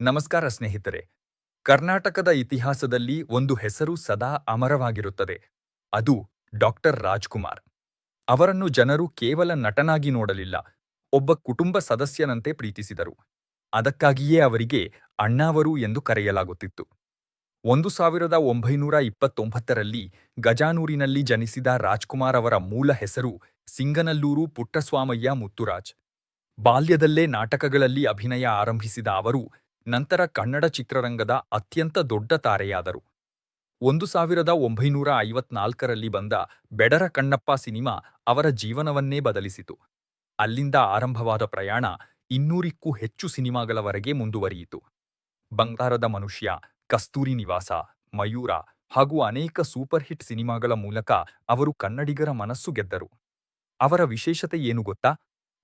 ನಮಸ್ಕಾರ ಸ್ನೇಹಿತರೆ. ಕರ್ನಾಟಕದ ಇತಿಹಾಸದಲ್ಲಿ ಒಂದು ಹೆಸರು ಸದಾ ಅಮರವಾಗಿರುತ್ತದೆ. ಅದು ಡಾಕ್ಟರ್ ರಾಜ್‌ಕುಮಾರ್. ಅವರನ್ನು ಜನರು ಕೇವಲ ನಟನಾಗಿ ನೋಡಲಿಲ್ಲ, ಒಬ್ಬ ಕುಟುಂಬ ಸದಸ್ಯನಂತೆ ಪ್ರೀತಿಸಿದರು. ಅದಕ್ಕಾಗಿಯೇ ಅವರಿಗೆ ಅಣ್ಣಾವರು ಎಂದು ಕರೆಯಲಾಗುತ್ತಿತ್ತು. 1929ರಲ್ಲಿ ಗಜಾನೂರಿನಲ್ಲಿ ಜನಿಸಿದ ರಾಜ್‌ಕುಮಾರ್ ಅವರ ಮೂಲ ಹೆಸರು ಸಿಂಗನಲ್ಲೂರು ಪುಟ್ಟಸ್ವಾಮಯ್ಯ ಮುತ್ತುರಾಜ್. ಬಾಲ್ಯದಲ್ಲೇ ನಾಟಕಗಳಲ್ಲಿ ಅಭಿನಯ ಆರಂಭಿಸಿದ ಅವರು ನಂತರ ಕನ್ನಡ ಚಿತ್ರರಂಗದ ಅತ್ಯಂತ ದೊಡ್ಡ ತಾರೆಯಾದರು. 1954ರಲ್ಲಿ ಬಂದ ಬೆಡರ ಕಣ್ಣಪ್ಪ ಸಿನಿಮಾ ಅವರ ಜೀವನವನ್ನೇ ಬದಲಿಸಿತು. ಅಲ್ಲಿಂದ ಆರಂಭವಾದ ಪ್ರಯಾಣ 200ಕ್ಕೂ ಹೆಚ್ಚು ಸಿನಿಮಾಗಳವರೆಗೆ ಮುಂದುವರಿಯಿತು. ಬಂಗಾರದ ಮನುಷ್ಯ, ಕಸ್ತೂರಿ ನಿವಾಸ, ಮಯೂರ ಹಾಗೂ ಅನೇಕ ಸೂಪರ್ ಹಿಟ್ ಸಿನಿಮಾಗಳ ಮೂಲಕ ಅವರು ಕನ್ನಡಿಗರ ಮನಸ್ಸು ಗೆದ್ದರು. ಅವರ ವಿಶೇಷತೆ ಏನು ಗೊತ್ತಾ?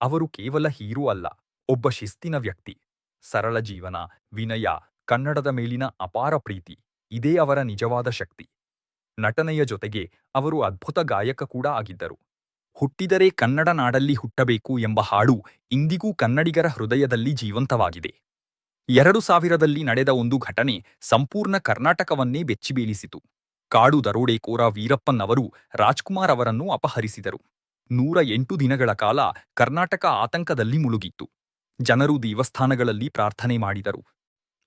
ಅವರು ಕೇವಲ ಹೀರೋ ಅಲ್ಲ, ಒಬ್ಬ ಶಿಸ್ತಿನ ವ್ಯಕ್ತಿ. ಸರಳ ಜೀವನ, ವಿನಯ, ಕನ್ನಡದ ಮೇಲಿನ ಅಪಾರ ಪ್ರೀತಿ ಇದೇ ಅವರ ನಿಜವಾದ ಶಕ್ತಿ. ನಟನೆಯ ಜೊತೆಗೆ ಅವರು ಅದ್ಭುತ ಗಾಯಕ ಕೂಡ ಆಗಿದ್ದರು. ಹುಟ್ಟಿದರೆ ಕನ್ನಡ ನಾಡಲ್ಲಿ ಹುಟ್ಟಬೇಕು ಎಂಬ ಹಾಡು ಇಂದಿಗೂ ಕನ್ನಡಿಗರ ಹೃದಯದಲ್ಲಿ ಜೀವಂತವಾಗಿದೆ. 2000ರಲ್ಲಿ ನಡೆದ ಒಂದು ಘಟನೆ ಸಂಪೂರ್ಣ ಕರ್ನಾಟಕವನ್ನೇ ಬೆಚ್ಚಿಬೀಳಿಸಿತು. ಕಾಡು ದರೋಡೆಕೋರ ವೀರಪ್ಪನ್ ಅವರು ರಾಜ್‌ಕುಮಾರ್ ಅವರನ್ನು ಅಪಹರಿಸಿದರು. 108 ದಿನಗಳ ಕಾಲ ಕರ್ನಾಟಕ ಆತಂಕದಲ್ಲಿ ಮುಳುಗಿತ್ತು. ಜನರು ದೇವಸ್ಥಾನಗಳಲ್ಲಿ ಪ್ರಾರ್ಥನೆ ಮಾಡಿದರು,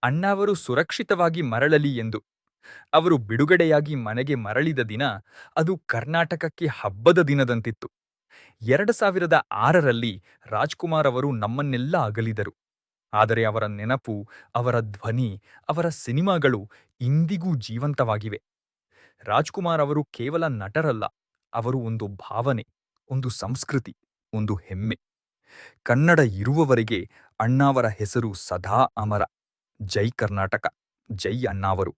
ಅಣ್ಣಾವರು ಸುರಕ್ಷಿತವಾಗಿ ಮರಳಲಿ ಎಂದು. ಅವರು ಬಿಡುಗಡೆಯಾಗಿ ಮನೆಗೆ ಮರಳಿದ ದಿನ ಅದು ಕರ್ನಾಟಕಕ್ಕೆ ಹಬ್ಬದ ದಿನದಂತಿತ್ತು. 2006ರಲ್ಲಿ ರಾಜ್‌ಕುಮಾರ್ ಅವರು ನಮ್ಮನ್ನೆಲ್ಲ ಅಗಲಿದರು. ಆದರೆ ಅವರ ನೆನಪು, ಅವರ ಧ್ವನಿ, ಅವರ ಸಿನಿಮಾಗಳು ಇಂದಿಗೂ ಜೀವಂತವಾಗಿವೆ. ರಾಜ್‌ಕುಮಾರ್ ಅವರು ಕೇವಲ ನಟರಲ್ಲ, ಅವರು ಒಂದು ಭಾವನೆ, ಒಂದು ಸಂಸ್ಕೃತಿ, ಒಂದು ಹೆಮ್ಮೆ. ಕನ್ನಡ ಇರುವವರೆಗೆ ಅಣ್ಣಾವರ ಹೆಸರು ಸದಾ ಅಮರ. ಜೈ ಕರ್ನಾಟಕ, ಜೈ ಅಣ್ಣಾವರು.